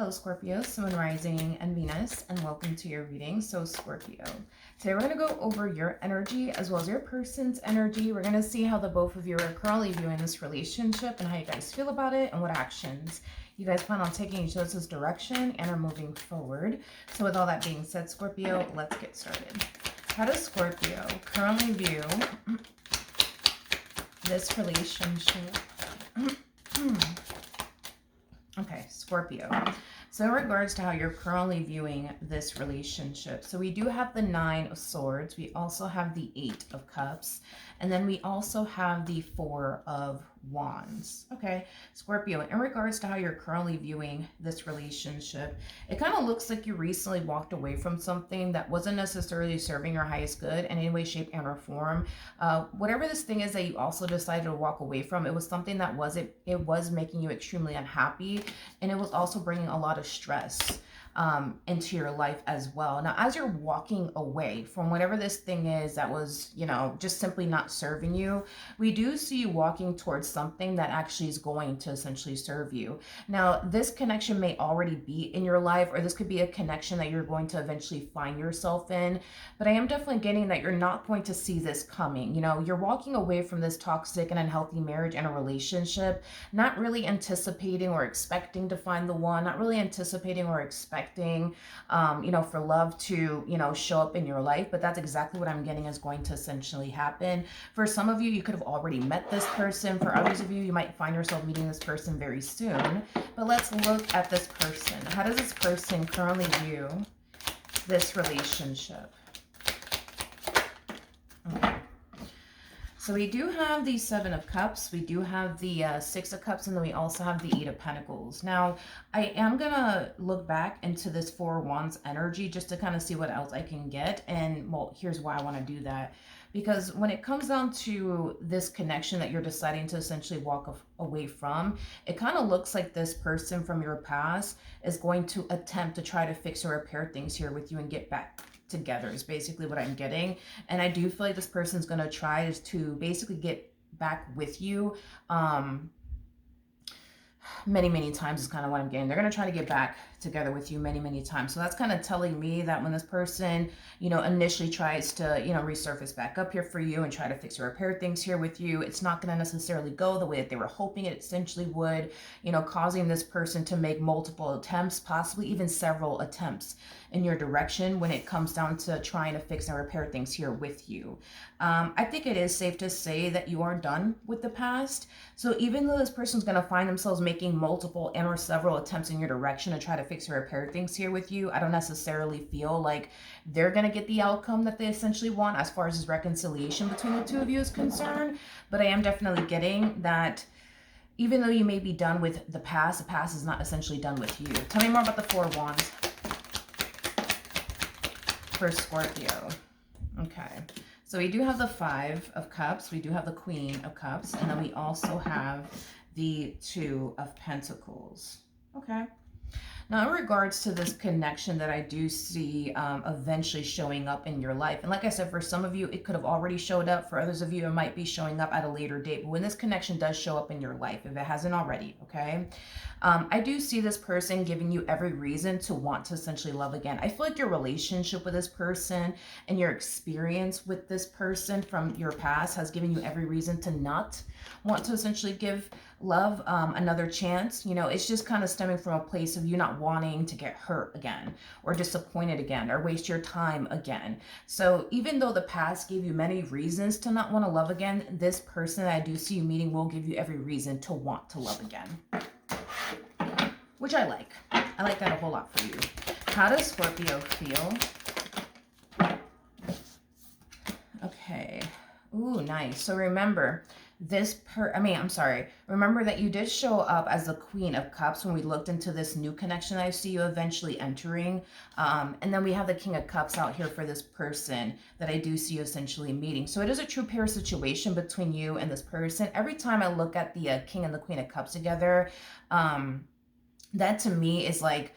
Hello Scorpio, Sun, Rising, and Venus, and welcome to your reading. So Scorpio, today we're going to go over your energy as well as your person's energy. We're going to see how the both of you are currently viewing this relationship and how you guys feel about it and what actions you guys plan on taking each other's direction and are moving forward. So with all that being said, Scorpio, let's get started. How does Scorpio currently view this relationship? Okay, Scorpio. So in regards to how you're currently viewing this relationship, so we do have the 9 of Swords, we also have the 8 of Cups, and then we also have the 4 of Wands. Okay, Scorpio, in regards to how you're currently viewing this relationship, it kind of looks like you recently walked away from something that wasn't necessarily serving your highest good in any way, shape, and or form. Whatever this thing is that you also decided to walk away from, it was something that it was making you extremely unhappy, and it was also bringing a lot of stress into your life as well. Now, as you're walking away from whatever this thing is that was, just simply not serving you, we do see you walking towards something that actually is going to essentially serve you. Now, this connection may already be in your life, or this could be a connection that you're going to eventually find yourself in, but I am definitely getting that you're not going to see this coming. You're walking away from this toxic and unhealthy marriage and a relationship, not really anticipating or expecting to find the one, not really anticipating or expecting for love to, show up in your life. But that's exactly what I'm getting is going to essentially happen. For some of you, you could have already met this person. For others of you, you might find yourself meeting this person very soon. But let's look at this person. How does this person currently view this relationship? Okay. So we do have the 7 of Cups, we do have the 6 of Cups, and then we also have the 8 of Pentacles. Now, I am going to look back into this 4 of Wands energy just to kind of see what else I can get. And, well, here's why I want to do that. Because when it comes down to this connection that you're deciding to essentially walk away from, it kind of looks like this person from your past is going to attempt to try to fix or repair things here with you and get back together is basically what I'm getting. And I do feel like this person's going to try to basically get back with you many times is kind of what I'm getting. They're going to try to get back together with you many times. So that's kind of telling me that when this person, initially tries to, resurface back up here for you and try to fix or repair things here with you, it's not going to necessarily go the way that they were hoping it essentially would, causing this person to make multiple attempts, possibly even several attempts in your direction when it comes down to trying to fix and repair things here with you. I think it is safe to say that you are done with the past. So even though this person's going to find themselves making multiple and or several attempts in your direction to try to fix or repair things here with you, I don't necessarily feel like they're going to get the outcome that they essentially want as far as this reconciliation between the two of you is concerned. But I am definitely getting that even though you may be done with the past is not essentially done with you. Tell me more about the 4 of Wands for Scorpio. Okay. So we do have the 5 of Cups, we do have the Queen of Cups, and then we also have the 2 of Pentacles. Okay. Now, in regards to this connection that I do see eventually showing up in your life, and like I said, for some of you, it could have already showed up. For others of you, it might be showing up at a later date. But when this connection does show up in your life, if it hasn't already, okay, I do see this person giving you every reason to want to essentially love again. I feel like your relationship with this person and your experience with this person from your past has given you every reason to not want to essentially give love another chance. It's just kind of stemming from a place of you not wanting to get hurt again or disappointed again or waste your time again. So even though the past gave you many reasons to not want to love again, this person that I do see you meeting will give you every reason to want to love again, which I like. I like that a whole lot for you. How does Scorpio feel? Okay. Ooh, nice. So remember, remember that you did show up as the Queen of Cups when we looked into this new connection I see you eventually entering. And then we have the King of Cups out here for this person that I do see you essentially meeting. So it is a true pair situation between you and this person. Every time I look at the King and the Queen of Cups together, that to me is like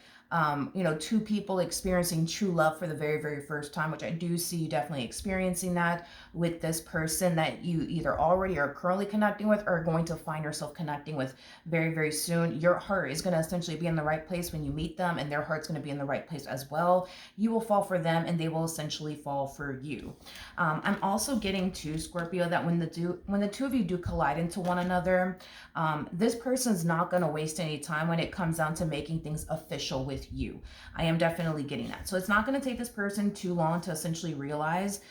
two people experiencing true love for the very, very first time, which I do see you definitely experiencing that with this person that you either already are currently connecting with or are going to find yourself connecting with very, very soon. Your heart is going to essentially be in the right place when you meet them, and their heart's going to be in the right place as well. You will fall for them, and they will essentially fall for you. I'm also getting to Scorpio that when the two of you do collide into one another, this person's not going to waste any time when it comes down to making things official with you. I am definitely getting that. So it's not going to take this person too long to essentially realize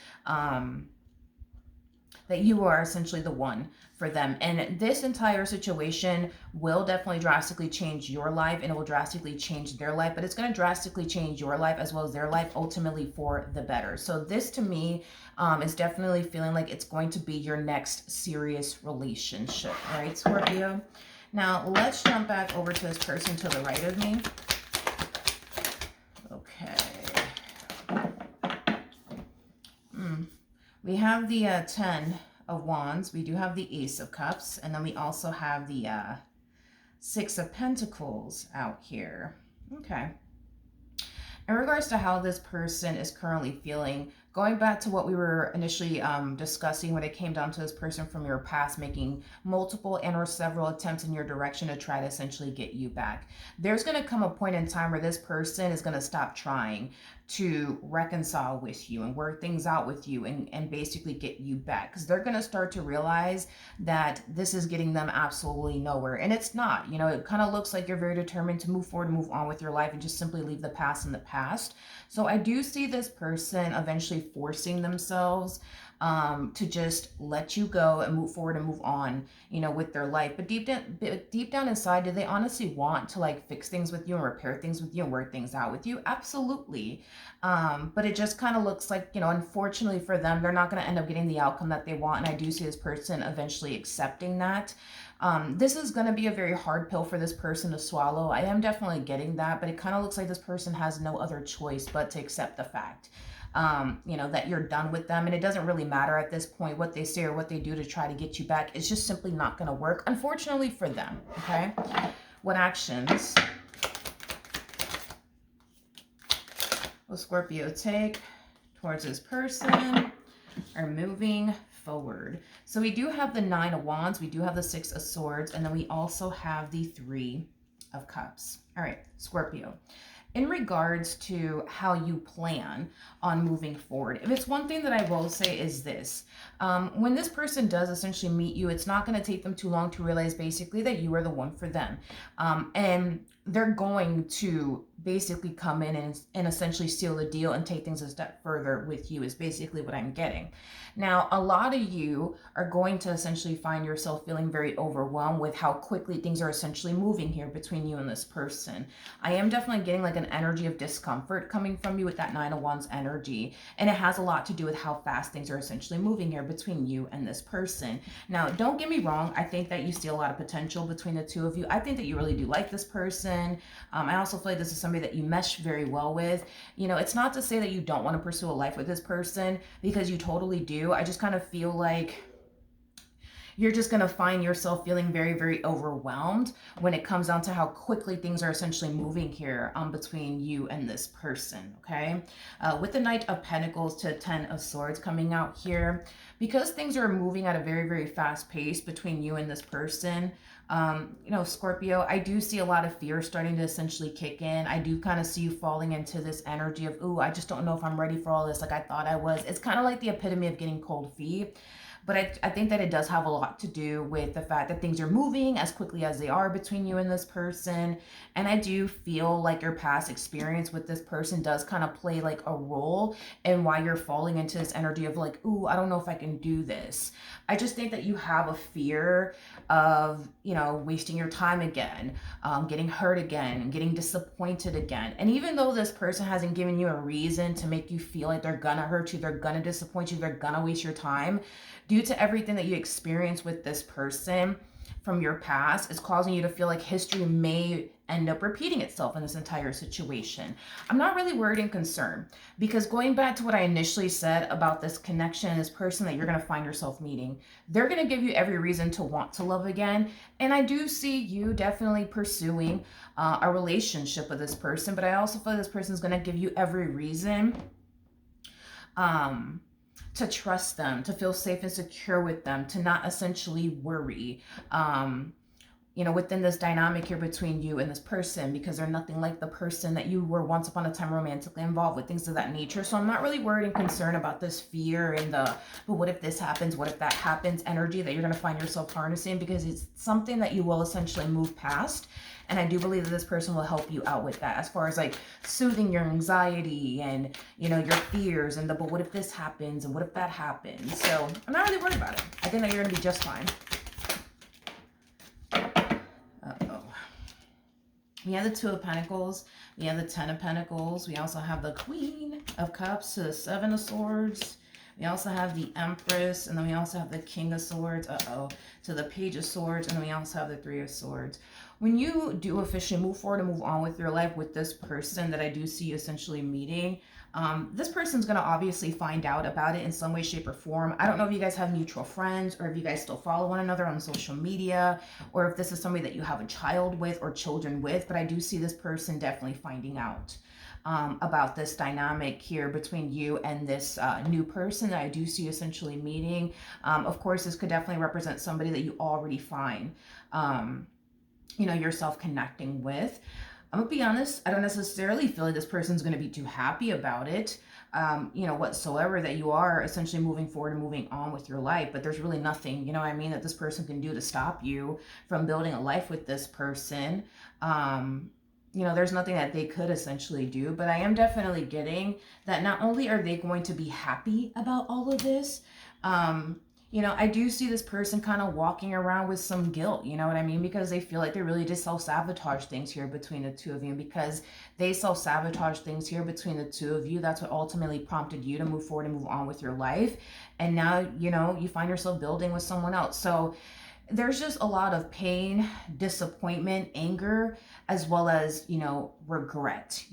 that you are essentially the one for them. And this entire situation will definitely drastically change your life, and it will drastically change their life, but it's going to drastically change your life as well as their life, ultimately for the better. So this to me is definitely feeling like it's going to be your next serious relationship. All right, Scorpio? Now let's jump back over to this person to the right of me. Okay. We have the 10 of Wands. We do have the Ace of Cups. And then we also have the 6 of Pentacles out here. Okay. In regards to how this person is currently feeling, going back to what we were initially discussing when it came down to this person from your past making multiple and or several attempts in your direction to try to essentially get you back. There's going to come a point in time where this person is going to stop trying to reconcile with you and work things out with you and basically get you back, because they're going to start to realize that this is getting them absolutely nowhere. And it's not, it kind of looks like you're very determined to move forward and move on with your life and just simply leave the past in the past. So I do see this person eventually forcing themselves to just let you go and move forward and move on, with their life. But deep down inside, do they honestly want to fix things with you and repair things with you and work things out with you? Absolutely. But it just kind of looks like, unfortunately for them, they're not going to end up getting the outcome that they want. And I do see this person eventually accepting that. This is going to be a very hard pill for this person to swallow. I am definitely getting that, but it kind of looks like this person has no other choice but to accept the fact that you're done with them. And it doesn't really matter at this point what they say or what they do to try to get you back. It's just simply not going to work, unfortunately for them. Okay. What actions will Scorpio take towards this person are moving forward? So we do have the 9 of Wands, we do have the 6 of Swords, and then we also have the 3 of Cups. All right, Scorpio. In regards to how you plan on moving forward, if it's one thing that I will say is this, when this person does essentially meet you, it's not going to take them too long to realize basically that you are the one for them. And they're going to basically come in and essentially seal the deal and take things a step further with you is basically what I'm getting. Now, a lot of you are going to essentially find yourself feeling very overwhelmed with how quickly things are essentially moving here between you and this person. I am definitely getting an energy of discomfort coming from you with that 9 of Wands energy. And it has a lot to do with how fast things are essentially moving here between you and this person. Now, don't get me wrong. I think that you see a lot of potential between the two of you. I think that you really do like this person. I also feel like this is somebody that you mesh very well with. It's not to say that you don't want to pursue a life with this person, because you totally do. I just kind of feel like you're just going to find yourself feeling very, very overwhelmed when it comes down to how quickly things are essentially moving here between you and this person, okay? With the Knight of Pentacles to 10 of Swords coming out here, because things are moving at a very, very fast pace between you and this person, Scorpio, I do see a lot of fear starting to essentially kick in. I do kind of see you falling into this energy of, ooh, I just don't know if I'm ready for all this like I thought I was. It's kind of like the epitome of getting cold feet. But I think that it does have a lot to do with the fact that things are moving as quickly as they are between you and this person. And I do feel like your past experience with this person does kind of play a role in why you're falling into this energy of ooh, I don't know if I can do this. I just think that you have a fear of, wasting your time again, getting hurt again, getting disappointed again. And even though this person hasn't given you a reason to make you feel like they're gonna hurt you, they're gonna disappoint you, they're gonna waste your time, due to everything that you experience with this person, from your past is causing you to feel like history may end up repeating itself in this entire situation. I'm not really worried and concerned, because going back to what I initially said about this connection, this person that you're going to find yourself meeting, they're going to give you every reason to want to love again. And I do see you definitely pursuing a relationship with this person, but I also feel like this person is going to give you every reason to trust them, to feel safe and secure with them, to not essentially worry, within this dynamic here between you and this person, because they're nothing like the person that you were once upon a time romantically involved with, things of that nature. So I'm not really worried and concerned about this fear and but what if this happens, what if that happens energy that you're going to find yourself harnessing, because it's something that you will essentially move past. And I do believe that this person will help you out with that, as far as like soothing your anxiety and, your fears and but what if this happens and what if that happens. So I'm not really worried about it. I think that you're going to be just fine. We have the Two of Pentacles. We have the Ten of Pentacles. We also have the Queen of Cups to the Seven of Swords. We also have the Empress. And then we also have the King of Swords. To the Page of Swords. And then we also have the Three of Swords. When you do officially move forward and move on with your life with this person that I do see you essentially meeting, this person's going to obviously find out about it in some way, shape, or form. I don't know if you guys have mutual friends, or if you guys still follow one another on social media, or if this is somebody that you have a child with or children with, but I do see this person definitely finding out about this dynamic here between you and this new person that I do see you essentially meeting. Of course, this could definitely represent somebody that you already find yourself connecting with. I'm gonna be honest, I don't necessarily feel like this person's gonna be too happy about it, whatsoever, that you are essentially moving forward and moving on with your life, but there's really nothing, that this person can do to stop you from building a life with this person. There's nothing that they could essentially do, but I am definitely getting that not only are they going to be happy about all of this, I do see this person kind of walking around with some guilt, you know what I mean? Because they feel like they really just self-sabotage things here between the two of you. And because they self-sabotage things here between the two of you, that's what ultimately prompted you to move forward and move on with your life. And now, you find yourself building with someone else. So there's just a lot of pain, disappointment, anger, as well as, regret,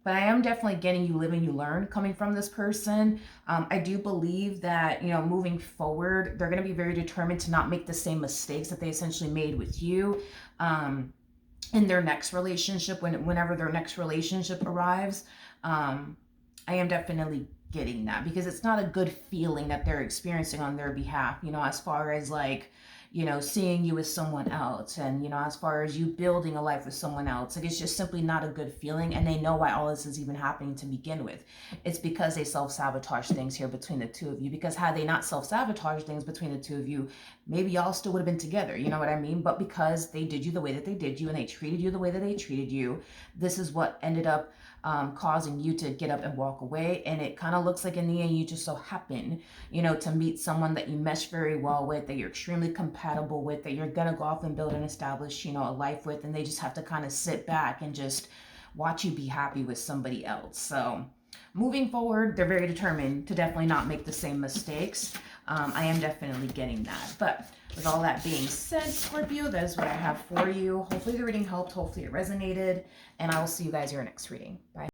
but I am definitely getting you live and you learn coming from this person. I do believe that, moving forward, they're going to be very determined to not make the same mistakes that they essentially made with you in their next relationship, whenever their next relationship arrives. I am definitely getting that, because it's not a good feeling that they're experiencing on their behalf, as far as like, seeing you as someone else, and, as far as you building a life with someone else. Like, it's just simply not a good feeling, and they know why all this is even happening to begin with. It's because they self-sabotage things here between the two of you, because had they not self-sabotaged things between the two of you, maybe y'all still would have been together, you know what I mean? But because they did you the way that they did you, and they treated you the way that they treated you, this is what ended up causing you to get up and walk away. And it kind of looks like in the end, you just so happen, to meet someone that you mesh very well with, that you're extremely compatible with, that you're going to go off and build and establish, a life with, and they just have to kind of sit back and just watch you be happy with somebody else. So moving forward, they're very determined to definitely not make the same mistakes. I am definitely getting that. But with all that being said, Scorpio, that is what I have for you. Hopefully the reading helped. Hopefully it resonated. And I will see you guys in your next reading. Bye.